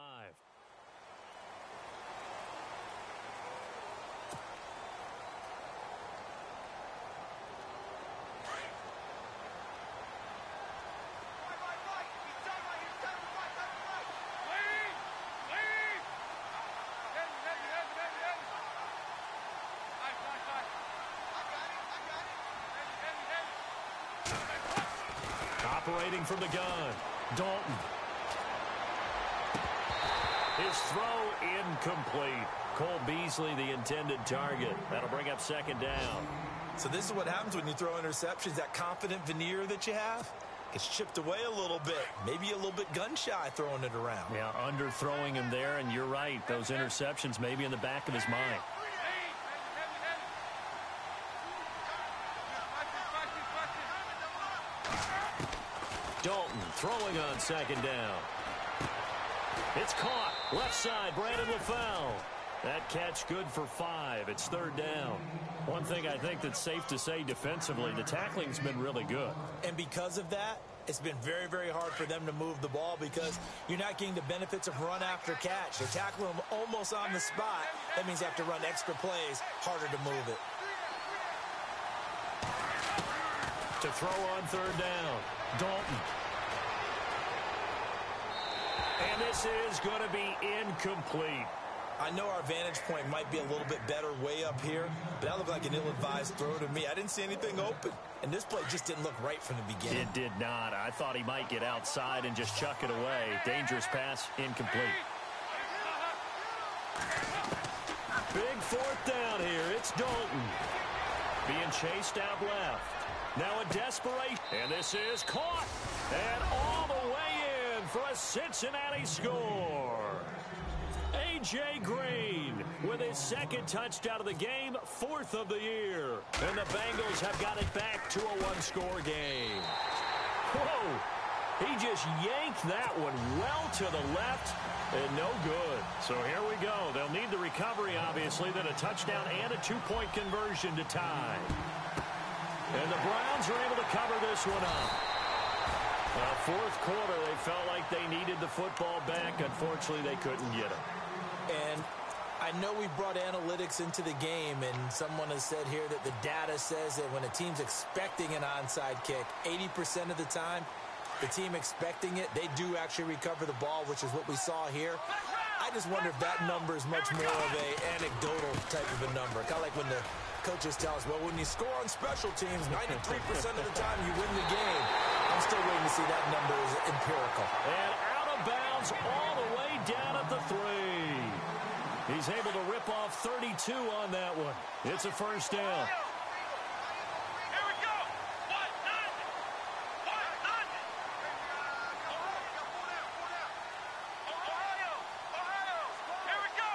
Operating from the gun, Dalton. His throw incomplete. Cole Beasley, the intended target. That'll bring up second down. So this is what happens when you throw interceptions. That confident veneer that you have gets chipped away a little bit. Maybe a little bit gun-shy throwing it around. Yeah, underthrowing him there, and you're right. Those interceptions may be in the back of his mind. Dalton throwing on second down. It's caught. Left side, Brandon LaFell. That catch good for 5. It's third down. One thing I think that's safe to say defensively, the tackling's been really good. And because of that, it's been very, very hard for them to move the ball because you're not getting the benefits of run after catch. They're tackling them almost on the spot. That means you have to run extra plays, harder to move it. To throw on third down, Dalton. And this is going to be incomplete. I know our vantage point might be a little bit better way up here, but that looked like an ill-advised throw to me. I didn't see anything open, and this play just didn't look right from the beginning. It did not. I thought he might get outside and just chuck it away. Dangerous pass, incomplete. Big fourth down here. It's Dalton. Being chased out left. Now a desperation. And this is caught. And all the way in for a Cincinnati score. A.J. Green with his second touchdown of the game, 4th of the year. And the Bengals have got it back to a one-score game. Whoa! He just yanked that one well to the left and no good. So here we go. They'll need the recovery, obviously, then a touchdown and a 2-point conversion to tie. And the Browns are able to cover this one up. Fourth quarter, they felt like they needed the football back. Unfortunately, they couldn't get it. And I know we brought analytics into the game, and someone has said here that the data says that when a team's expecting an onside kick, 80% of the time, the team expecting it, they do actually recover the ball, which is what we saw here. I just wonder if that number is much more of a anecdotal type of a number. Kind of like when the coaches tell us, well, when you score on special teams, 93% of the time you win the game. I'm still waiting to see that number is empirical. And out of bounds all the way down at the 3. He's able to rip off 32 on that one. It's a first down. Here we go. What? Nothing. What? Nothing. Ohio. Here we go.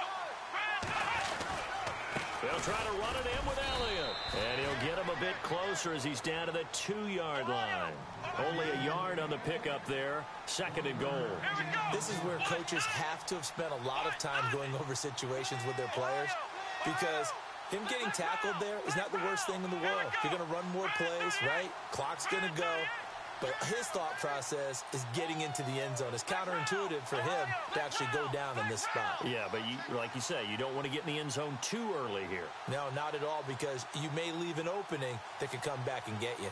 They'll try to run it in with Elliott. And he'll get him a bit closer as he's down to the 2-yard line. Only a yard on the pickup there. 2nd and goal. This is where coaches have to have spent a lot of time going over situations with their players because him getting tackled there is not the worst thing in the world. You're going to run more plays, right? Clock's going to go. But his thought process is getting into the end zone. It's counterintuitive for him to actually go down in this spot. Yeah, but like you say, you don't want to get in the end zone too early here. No, not at all, because you may leave an opening that could come back and get you.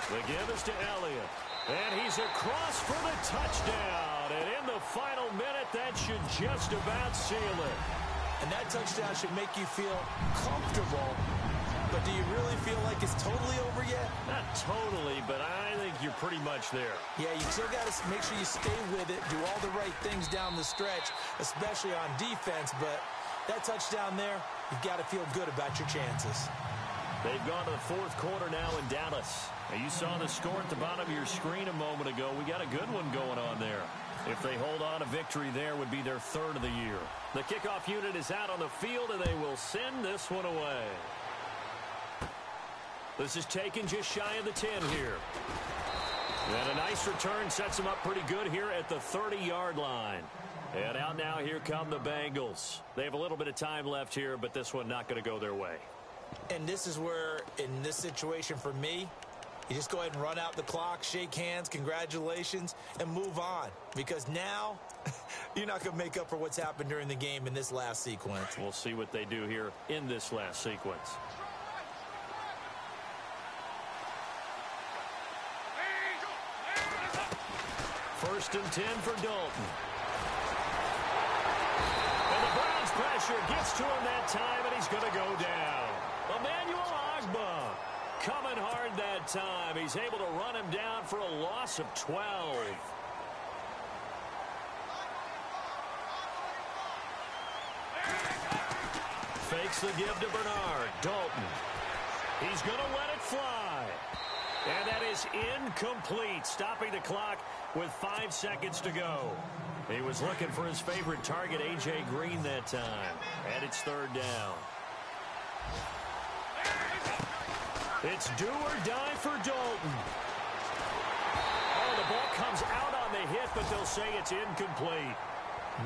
The give is to Elliott. And he's across for the touchdown. And in the final minute, that should just about seal it. And that touchdown should make you feel comfortable. But do you really feel like it's totally over yet? Not totally, but I think you're pretty much there. Yeah, you still got to make sure you stay with it, do all the right things down the stretch, especially on defense. But that touchdown there, you've got to feel good about your chances. They've gone to the fourth quarter now in Dallas. Now, you saw the score at the bottom of your screen a moment ago. We got a good one going on there. If they hold on, a victory there would be their 3rd of the year. The kickoff unit is out on the field, and they will send this one away. This is taken just shy of the 10 here. And a nice return sets them up pretty good here at the 30-yard line. And out now, here come the Bengals. They have a little bit of time left here, but this one not going to go their way. And this is where, in this situation for me, you just go ahead and run out the clock, shake hands, congratulations, and move on. Because now, you're not going to make up for what's happened during the game in this last sequence. We'll see what they do here in this last sequence. First and 10 for Dalton. And the Browns pressure gets to him that time, and he's going to go down. Emmanuel Ogbah. Coming hard that time. He's able to run him down for a loss of 12. Fakes the give to Bernard. Dalton. He's going to let it fly. And that is incomplete, stopping the clock with 5 seconds to go. He was looking for his favorite target, A.J. Green, that time. And it's third down. It's do or die for Dalton. Oh, the ball comes out on the hit, but they'll say it's incomplete.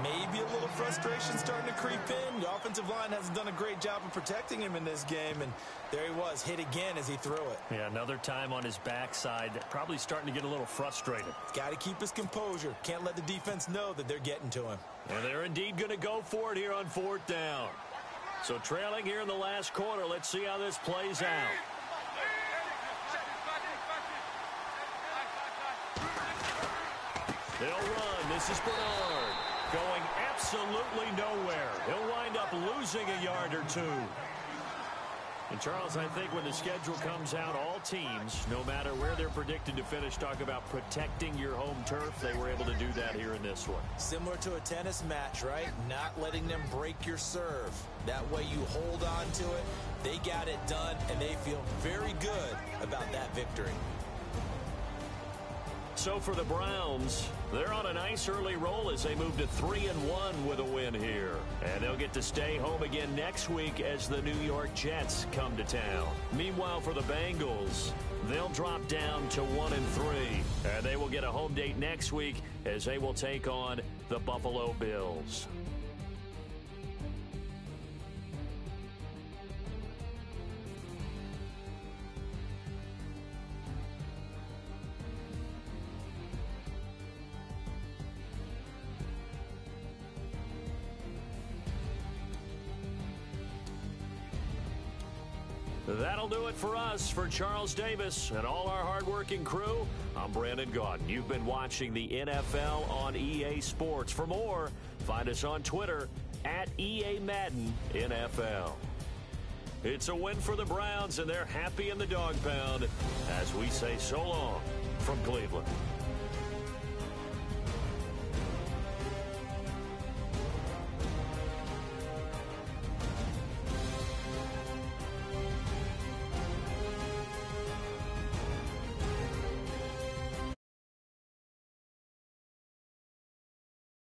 Maybe a little frustration starting to creep in. The offensive line hasn't done a great job of protecting him in this game, and there he was, hit again as he threw it. Yeah, another time on his backside, probably starting to get a little frustrated. Got to keep his composure. Can't let the defense know that they're getting to him. And they're indeed going to go for it here on fourth down. So trailing here in the last quarter, let's see how this plays out. They'll run. This is Bernard. Going absolutely nowhere. He'll wind up losing a yard or two. And, Charles, I think when the schedule comes out, all teams, no matter where they're predicted to finish, talk about protecting your home turf. They were able to do that here in this one. Similar to a tennis match, right? Not letting them break your serve. That way you hold on to it. They got it done, and they feel very good about that victory. So for the Browns, they're on a nice early roll as they move to 3-1 with a win here. And they'll get to stay home again next week as the New York Jets come to town. Meanwhile, for the Bengals, they'll drop down to 1-3. And they will get a home date next week as they will take on the Buffalo Bills. That'll do it for us. For Charles Davis and all our hardworking crew, I'm Brandon Gaudin. You've been watching the NFL on EA Sports. For more, find us on Twitter at EA Madden NFL. It's a win for the Browns, and they're happy in the dog pound as we say so long from Cleveland.